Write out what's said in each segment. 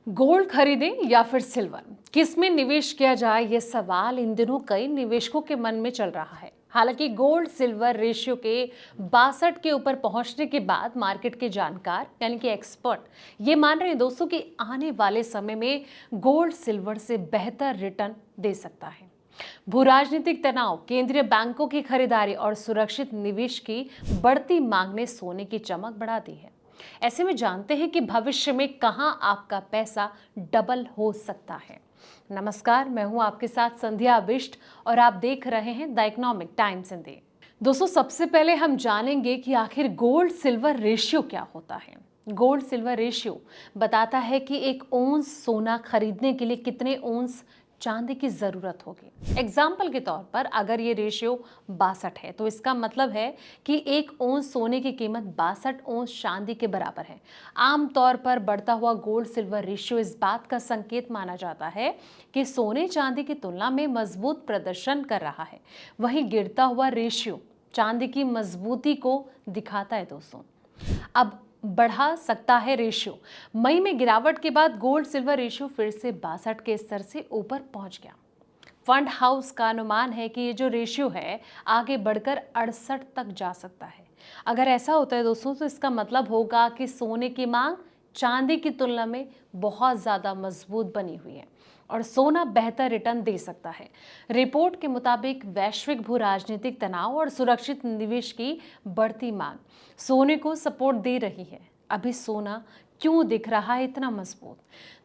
Gold खरीदें या फिर सिल्वर, किस में निवेश किया जाए, ये सवाल इन दिनों कई निवेशकों के मन में चल रहा है। हालांकि गोल्ड सिल्वर रेशियो के 62 के ऊपर पहुंचने के बाद मार्केट के जानकार यानी कि एक्सपर्ट ये मान रहे हैं दोस्तों कि आने वाले समय में गोल्ड सिल्वर से बेहतर रिटर्न दे सकता है। भू-राजनीतिक तनाव, केंद्रीय बैंकों की खरीदारी और सुरक्षित निवेश की बढ़ती मांग ने सोने की चमक बढ़ा दी है। ऐसे में जानते हैं कि भविष्य में कहां आपका पैसा डबल हो सकता है। नमस्कार, मैं हूं आपके साथ संध्या बिष्ट और आप देख रहे हैं द इकोनॉमिक टाइम्स हिंदी। दोस्तों, सबसे पहले हम जानेंगे कि आखिर गोल्ड सिल्वर रेशियो क्या होता है। गोल्ड सिल्वर रेशियो बताता है कि एक ओंस सोना खरीदने के लिए कितने ओंस चांदी की जरूरत होगी। एग्जाम्पल के तौर पर अगर ये रेशियो 62 है तो इसका मतलब है कि एक ओंस सोने की कीमत 62 ओंस चांदी के बराबर है। आमतौर पर बढ़ता हुआ गोल्ड सिल्वर रेशियो इस बात का संकेत माना जाता है कि सोने चांदी की तुलना में मजबूत प्रदर्शन कर रहा है। वहीं गिरता हुआ रेशियो चांदी की मजबूती को दिखाता है दोस्तों। अब बढ़ा सकता है रेशियो। मई में गिरावट के बाद गोल्ड सिल्वर रेशियो फिर से 62 के स्तर से ऊपर पहुंच गया। फंड हाउस का अनुमान है कि ये जो रेशियो है आगे बढ़कर 68 तक जा सकता है। अगर ऐसा होता है दोस्तों तो इसका मतलब होगा कि सोने की मांग चांदी की तुलना में बहुत ज्यादा मजबूत बनी हुई है और सोना बेहतर रिटर्न दे सकता है। रिपोर्ट के मुताबिक वैश्विक भू राजनीतिक तनाव और सुरक्षित निवेश की बढ़ती मांग सोने को सपोर्ट दे रही है। अभी सोना क्यों दिख रहा है इतना मजबूत?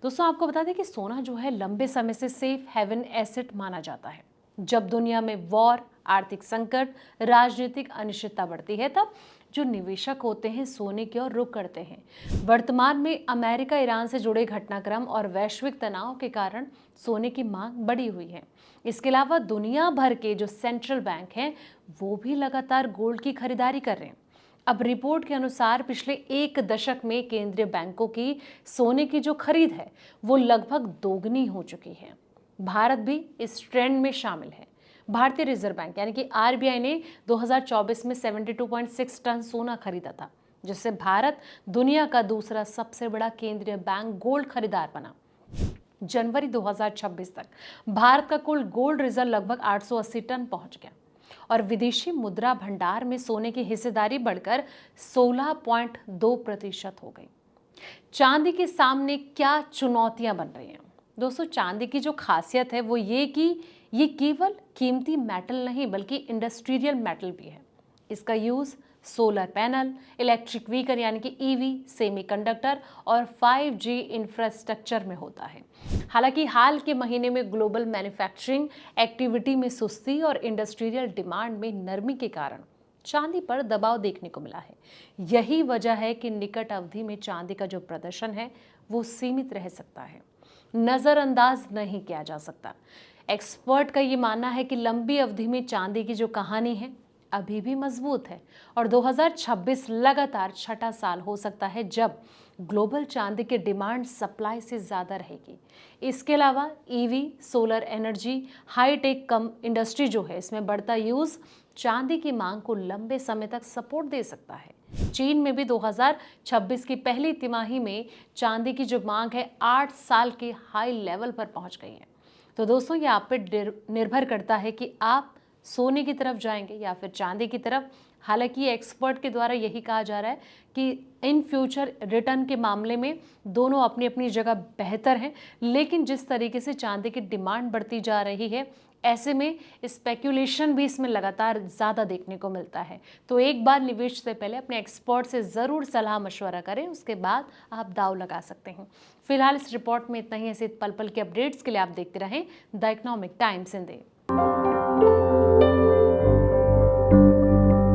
दोस्तों, आपको बता दें कि सोना जो है लंबे समय से सेफ हेवन एसेट माना जाता है। जब दुनिया में वॉर, आर्थिक संकट, राजनीतिक अनिश्चितता बढ़ती है तब जो निवेशक होते हैं सोने की ओर रुख करते हैं। वर्तमान में अमेरिका ईरान से जुड़े घटनाक्रम और वैश्विक तनाव के कारण सोने की मांग बढ़ी हुई है। इसके अलावा दुनिया भर के जो सेंट्रल बैंक हैं वो भी लगातार गोल्ड की खरीदारी कर रहे हैं। अब रिपोर्ट के अनुसार पिछले एक दशक में केंद्रीय बैंकों की सोने की जो खरीद है वो लगभग दोगुनी हो चुकी है। भारत भी इस ट्रेंड में शामिल है। भारतीय रिजर्व बैंक यानी कि आरबीआई ने 2024 में 72.6 टन सोना खरीदा था, जिससे भारत दुनिया का दूसरा सबसे बड़ा केंद्रीय बैंक गोल्ड खरीदार बना। जनवरी 2026 तक भारत का कुल गोल्ड रिजर्व लगभग 880 टन पहुंच गया और विदेशी मुद्रा भंडार में सोने की हिस्सेदारी बढ़कर 16.2% हो गई। चांदी के सामने क्या चुनौतियां बन रही हैं? दोस्तों, चांदी की जो खासियत है वो ये कि ये केवल कीमती मेटल नहीं बल्कि इंडस्ट्रियल मेटल भी है। इसका use solar panel, electric vehicle यानी कि ईवी, सेमीकंडक्टर और 5G इंफ्रास्ट्रक्चर में होता है। हालांकि हाल के महीने में ग्लोबल मैन्युफैक्चरिंग एक्टिविटी में सुस्ती और इंडस्ट्रियल डिमांड में नरमी के कारण चांदी पर दबाव देखने को मिला है। यही वजह है कि निकट अवधि में चांदी का जो प्रदर्शन है वो सीमित रह सकता है, नजरअंदाज नहीं किया जा सकता। एक्सपर्ट का ये मानना है कि लंबी अवधि में चांदी की जो कहानी है अभी भी मजबूत है और 2026 लगातार छठा साल हो सकता है जब ग्लोबल चांदी की डिमांड सप्लाई से ज़्यादा रहेगी। इसके अलावा ईवी, सोलर एनर्जी, हाईटेक कम इंडस्ट्री जो है इसमें बढ़ता यूज़ चांदी की मांग को लंबे समय तक सपोर्ट दे सकता है। चीन में भी 2026 की पहली तिमाही में चांदी की जो मांग है 8 साल के हाई लेवल पर पहुंच गई है। तो दोस्तों, ये आप पे निर्भर करता है कि आप सोने की तरफ जाएंगे या फिर चांदी की तरफ। हालांकि एक्सपर्ट के द्वारा यही कहा जा रहा है कि इन फ्यूचर रिटर्न के मामले में दोनों अपनी अपनी जगह बेहतर हैं, लेकिन जिस तरीके से चांदी की डिमांड बढ़ती जा रही है ऐसे में स्पेक्यूलेशन भी इसमें लगातार ज़्यादा देखने को मिलता है। तो एक बार निवेश से पहले अपने एक्सपर्ट से ज़रूर सलाह मशवरा करें, उसके बाद आप दाव लगा सकते हैं। फिलहाल इस रिपोर्ट में इतना ही। ऐसे पल पल के अपडेट्स के लिए आप देखते रहें द इकोनॉमिक टाइम्स हिंदी।